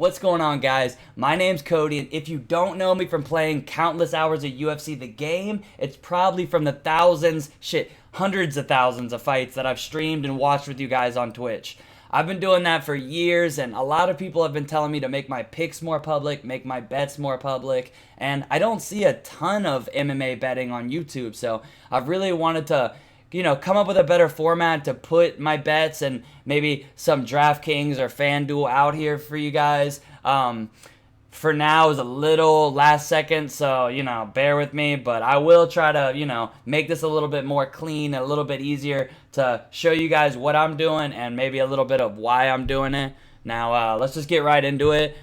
What's going on, guys? My name's Cody, and if you don't know me from playing countless hours of UFC the game, it's probably from the hundreds of thousands of fights that I've streamed and watched with you guys on Twitch. I've been doing that for years, and a lot of people have been telling me to make my picks more public, make my bets more public, and I don't see a ton of MMA betting on YouTube, so I've really wanted to come up with a better format to put my bets and maybe some DraftKings or FanDuel out here for you guys. For now is a little last second, so, bear with me, but I will try to, make this a little bit more clean, a little bit easier to show you guys what I'm doing and maybe a little bit of why I'm doing it. Now, let's just get right into it.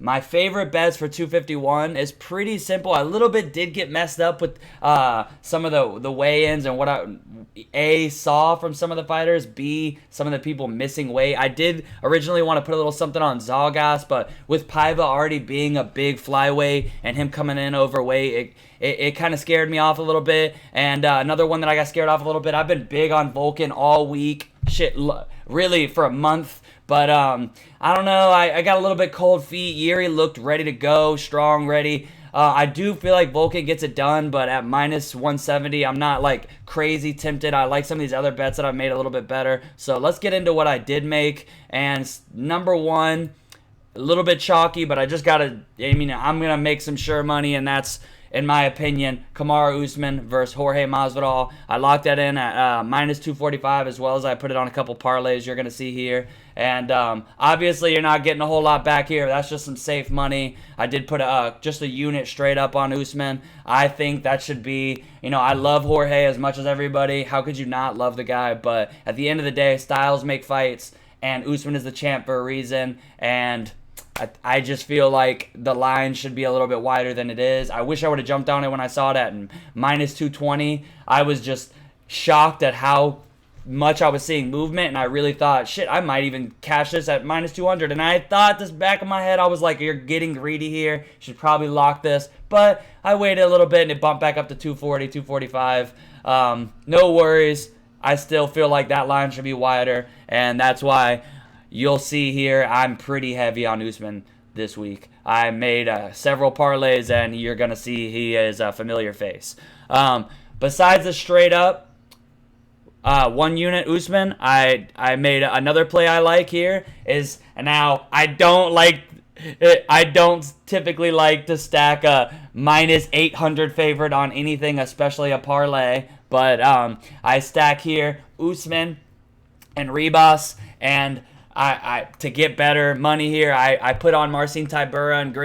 My favorite bets for 251 is pretty simple. A little bit did get messed up with some of the weigh-ins and what I saw from some of the fighters, B, some of the people missing weight. I did originally want to put a little something on Zalgas, but with Paiva already being a big flyweight and him coming in overweight, it kind of scared me off a little bit. And another one that I got scared off a little bit, I've been big on Volkan all week. Really for a month. But I don't know. I got a little bit cold feet. Yuri looked ready to go, strong, ready. I do feel like Volkan gets it done, but at minus 170, I'm not like crazy tempted. I like some of these other bets that I've made a little bit better. So let's get into what I did make. And number one, a little bit chalky, but I'm going to make some sure money, and that's, in my opinion, Kamaru Usman versus Jorge Masvidal. I locked that in at minus 245, as well as I put it on a couple parlays you're going to see here. And obviously, you're not getting a whole lot back here. That's just some safe money. I did put just a unit straight up on Usman. I think that should be, I love Jorge as much as everybody. How could you not love the guy? But at the end of the day, styles make fights, and Usman is the champ for a reason. And I just feel like the line should be a little bit wider than it is. I wish I would have jumped on it when I saw it at minus 220. I was just shocked at how much I was seeing movement, and I really thought, shit, I might even cash this at minus 200. And I thought, this back of my head, I was like, you're getting greedy here. Should probably lock this. But I waited a little bit, and it bumped back up to 240, 245. No worries. I still feel like that line should be wider, and that's why you'll see here I'm pretty heavy on Usman this week. I made several parlays, and you're going to see he is a familiar face. Besides the straight up one unit Usman, I made another play I like here is, now I don't typically like to stack a minus 800 favorite on anything, especially a parlay, but I stack here Usman and Ribas, and I to get better money here, I put on Marcin Tybura and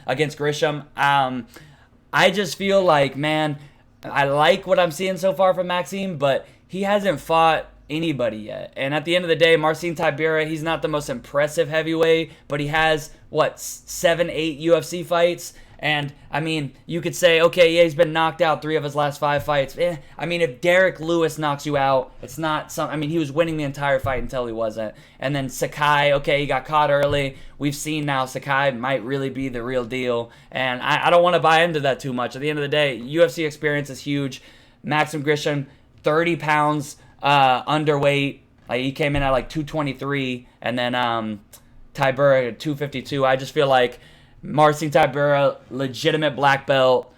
against Grisham. I just feel like, man, I like what I'm seeing so far from Maxime, but he hasn't fought anybody yet. And at the end of the day, Marcin Tybura, he's not the most impressive heavyweight, but he has, 7, 8 UFC fights? And, you could say, okay, yeah, he's been knocked out 3 of his last 5 fights. If Derek Lewis knocks you out, it's not he was winning the entire fight until he wasn't. And then Sakai, okay, he got caught early. We've seen now Sakai might really be the real deal. And I don't want to buy into that too much. At the end of the day, UFC experience is huge. Maxim Grisham, 30 pounds underweight. He came in at 223, and then Tybura at 252. I just feel like Marcin Tybura, legitimate black belt,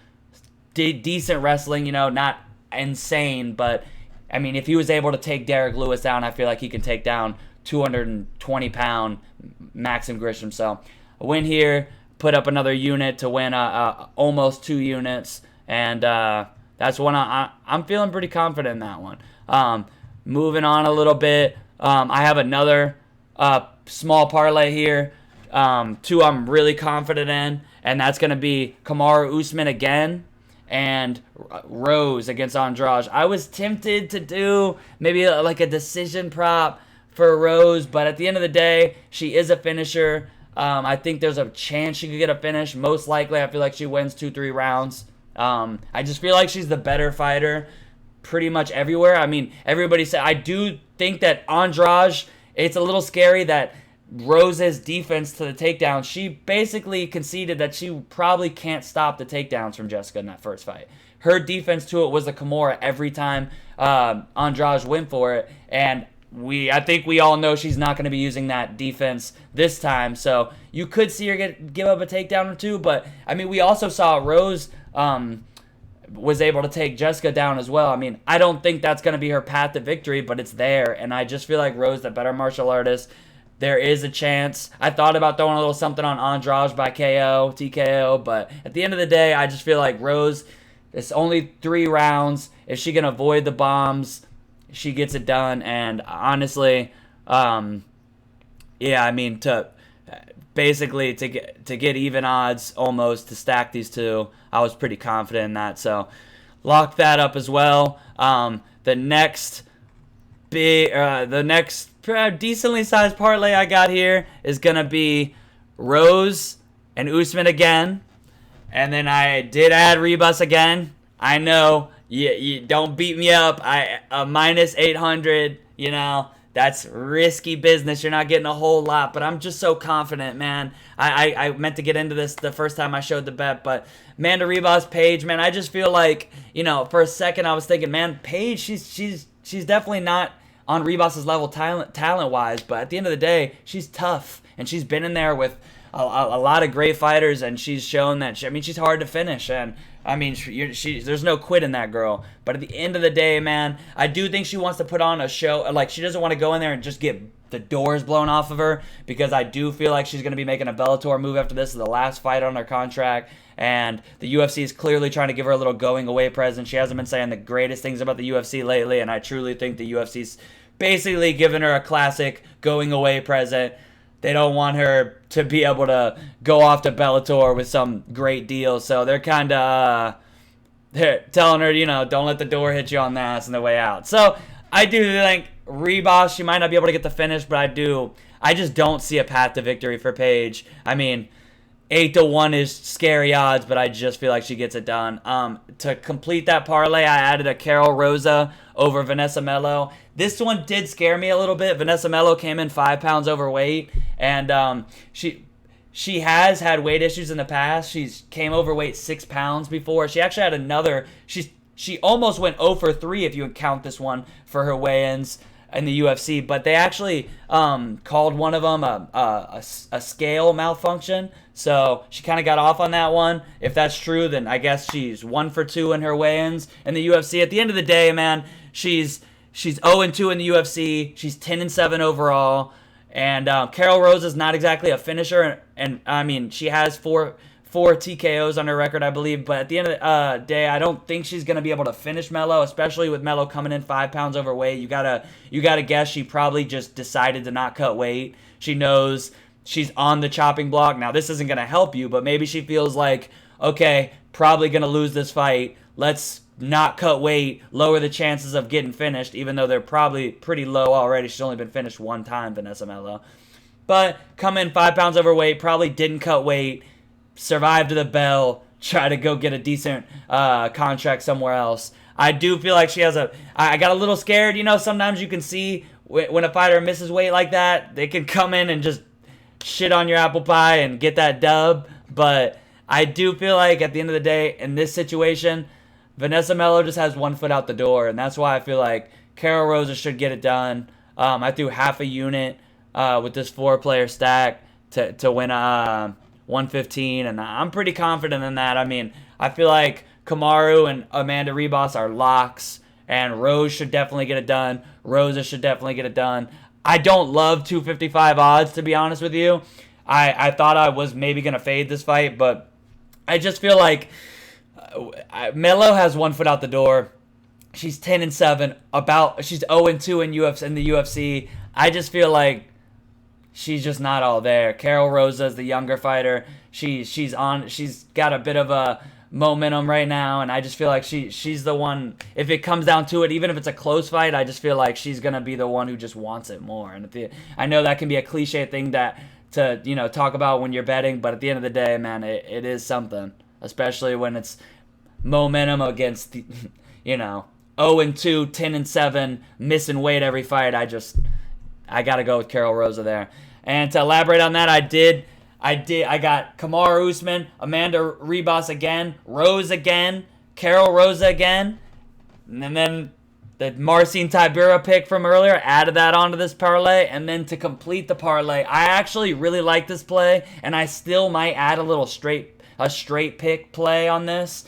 decent wrestling, not insane, but if he was able to take Derek Lewis down, I feel like he can take down 220-pound Maxim Grisham. So a win here, put up another unit to win almost 2 units, and that's one I'm feeling pretty confident in that one. Moving on a little bit, I have another small parlay here. 2 I'm really confident in, and that's going to be Kamaru Usman again and Rose against Andrade. I was tempted to do maybe a decision prop for Rose, but at the end of the day, she is a finisher. I think there's a chance she could get a finish. Most likely, I feel like she wins 2-3 rounds. I just feel like she's the better fighter pretty much everywhere. Everybody said, I do think that Andrade, it's a little scary that Rose's defense to the takedown, she basically conceded that she probably can't stop the takedowns from Jessica in that first fight. Her defense to it was a Kimura every time Andrade went for it, and I think we all know she's not going to be using that defense this time. So you could see her give up a takedown or two. But, I mean, we also saw Rose was able to take Jessica down as well. I mean, I don't think that's going to be her path to victory, but it's there. And I just feel like Rose, the better martial artist, there is a chance. I thought about throwing a little something on Andrade by KO, TKO, but at the end of the day, I just feel like Rose, it's only 3 rounds. If she can avoid the bombs, she gets it done. And honestly, yeah, I mean, to get even odds almost to stack these two, I was pretty confident in that. So lock that up as well. The next decently sized parlay I got here is gonna be Rose and Usman again, and then I did add Ribas again. I know you don't beat me up. A minus 800, you know. That's risky business. You're not getting a whole lot, but I'm just so confident, man. I meant to get into this the first time I showed the bet, but Amanda Ribas, Paige, man, I just feel like, you know, for a second I was thinking, man, Paige, she's definitely not on Ribas' level talent-wise, but at the end of the day, she's tough, and she's been in there with a lot of great fighters, and she's shown that, she's hard to finish, and I mean, there's no quit in that girl. But at the end of the day, man, I do think she wants to put on a show. Like, she doesn't want to go in there and just get the doors blown off of her, because I do feel like she's going to be making a Bellator move after this. This is the last fight on her contract, and the UFC is clearly trying to give her a little going-away present. She hasn't been saying the greatest things about the UFC lately, and I truly think the UFC's basically giving her a classic going-away present. They don't want her to be able to go off to Bellator with some great deal. So they're kind of they're telling her, you know, don't let the door hit you on the ass on the way out. So I do think Ribas, she might not be able to get the finish, but I just don't see a path to victory for Paige. I mean, 8-1 is scary odds, but I just feel like she gets it done. To complete that parlay, I added a Carol Rosa over Vanessa Melo. This one did scare me a little bit. Vanessa Melo came in 5 pounds overweight, and she has had weight issues in the past. She's came overweight 6 pounds before. She actually had another. She almost went 0 for 3 if you would count this one for her weigh-ins in the UFC, but they actually called one of them a scale malfunction. So she kind of got off on that one. If that's true, then I guess she's 1 for 2 in her weigh-ins in the UFC. At the end of the day, man, she's 0-2 in the UFC. She's 10-7 overall. And Carol Rose is not exactly a finisher, and I mean, she has four TKOs on her record, I believe. But at the end of the day, I don't think she's gonna be able to finish Melo, especially with Melo coming in 5 pounds overweight. You gotta guess she probably just decided to not cut weight. She knows she's on the chopping block. Now, this isn't gonna help you, but maybe she feels like, okay, probably gonna lose this fight. Let's not cut weight, lower the chances of getting finished, even though they're probably pretty low already. She's only been finished 1 time, Vanessa Melo. But come in 5 pounds overweight, probably didn't cut weight, survived to the bell, try to go get a decent contract somewhere else. I do feel like she has I got a little scared. You know, sometimes you can see when a fighter misses weight like that, they can come in and just shit on your apple pie and get that dub. But I do feel like at the end of the day, in this situation, Vanessa Melo just has 1 foot out the door, and that's why I feel like Carol Rosa should get it done. I threw half a unit with this 4-player stack to win 115, and I'm pretty confident in that. I mean, I feel like Kamaru and Amanda Ribas are locks, and Rose should definitely get it done. Rosa should definitely get it done. I don't love 255 odds, to be honest with you. I thought I was maybe going to fade this fight, but I just feel like Melo has 1 foot out the door. She's 10-7. She's 0-2 in the UFC. I just feel like she's just not all there. Carol Rosa is the younger fighter. She's got a bit of a momentum right now, and I just feel like she's the one. If it comes down to it, even if it's a close fight, I just feel like she's gonna be the one who just wants it more. And I know that can be a cliche thing to talk about when you're betting, but at the end of the day, man, it is something, especially when it's momentum against the 0-2, 10-7, missing weight every fight. I gotta go with Carol Rosa there. And to elaborate on that, I got Kamaru Usman, Amanda Ribas again, Rose again, Carol Rosa again, and then the Marcin Tybura pick from earlier, added that onto this parlay, and then to complete the parlay, I actually really like this play, and I still might add a little straight pick play on this.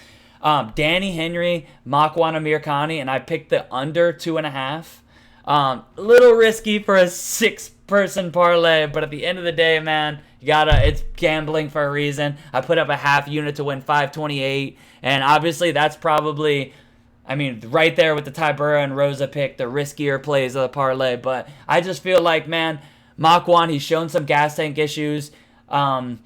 Danny Henry, Makwan Amirkhani, and I picked the under 2.5. Little risky for a 6-person parlay, but at the end of the day, man, it's gambling for a reason. I put up a half unit to win 528, and obviously that's probably, I mean, right there with the Tybura and Rosa pick, the riskier plays of the parlay. But I just feel like, man, Makwan, he's shown some gas tank issues. I mean,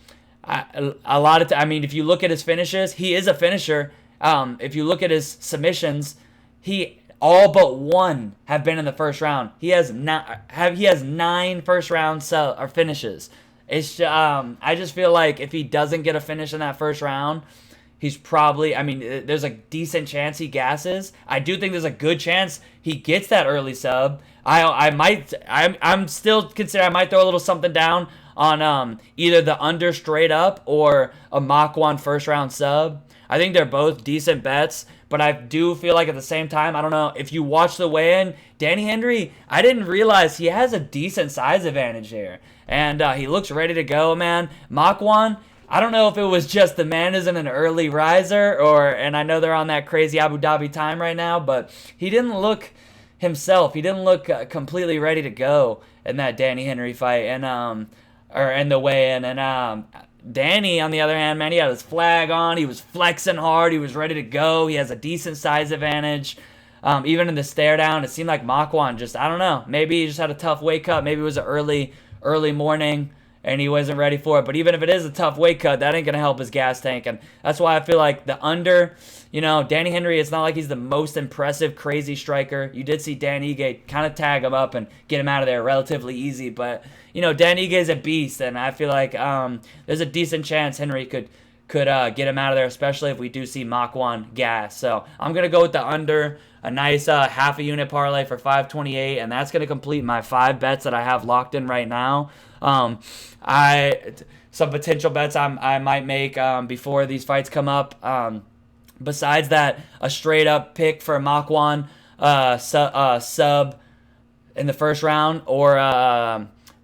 if you look at his finishes, he is a finisher. If you look at his submissions, he all but one have been in the first round. He has 9 first round finishes. It's I just feel like if he doesn't get a finish in that first round, he's probably, I mean, there's a decent chance he gasses. I do think there's a good chance he gets that early sub. I'm still considering I might throw a little something down on either the under straight up or a Makwan first round sub. I think they're both decent bets, but I do feel like at the same time, I don't know, if you watch the weigh-in, Danny Henry, I didn't realize he has a decent size advantage here. And he looks ready to go, man. Makwan, I don't know if it was just the man isn't an early riser, and I know they're on that crazy Abu Dhabi time right now, but he didn't look himself. He didn't look completely ready to go in that Danny Henry fight, or in the weigh-in. And Danny, on the other hand, man, he had his flag on. He was flexing hard. He was ready to go. He has a decent size advantage. Even in the stare down, it seemed like Makwan just, I don't know, maybe he just had a tough weight cut. Maybe it was an early morning and he wasn't ready for it. But even if it is a tough weight cut, that ain't going to help his gas tank. And that's why I feel like the under, Danny Henry, it's not like he's the most impressive, crazy striker. You did see Dan Ige kind of tag him up and get him out of there relatively easy. But, Dan Ige is a beast, and I feel like there's a decent chance Henry could get him out of there, especially if we do see Makwan gas. So I'm going to go with the under, a nice half a unit parlay for 528, and that's going to complete my 5 bets that I have locked in right now. Some potential bets I might make before these fights come up. Besides that, a straight up pick for Makwan sub in the first round, or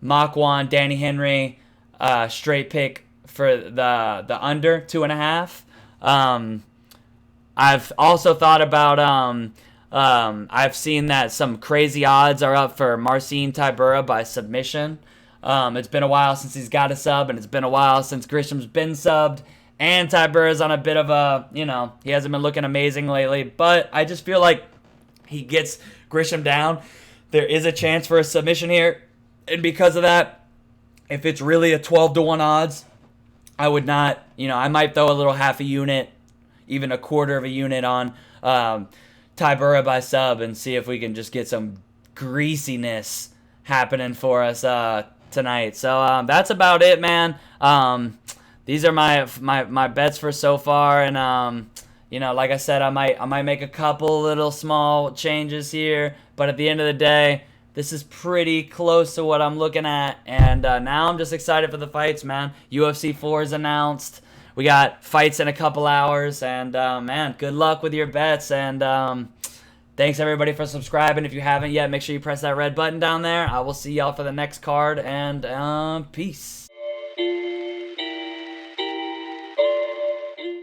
Makwan Danny Henry straight pick for the under 2.5. I've also thought about I've seen that some crazy odds are up for Marcin Tybura by submission. It's been a while since he's got a sub, and it's been a while since Grisham's been subbed. And Tybura's on a bit of a, he hasn't been looking amazing lately. But I just feel like he gets Grisham down. There is a chance for a submission here. And because of that, if it's really a 12-1 odds, I would not, I might throw a little half a unit, even a quarter of a unit on Tybura by sub and see if we can just get some greasiness happening for us tonight. So that's about it, man. These are my bets for so far, and like I said, I might make a couple little small changes here, but at the end of the day, this is pretty close to what I'm looking at, and now I'm just excited for the fights, man. UFC 4 is announced. We got fights in a couple hours, and man, good luck with your bets, and thanks everybody for subscribing. If you haven't yet, make sure you press that red button down there. I will see y'all for the next card, and peace.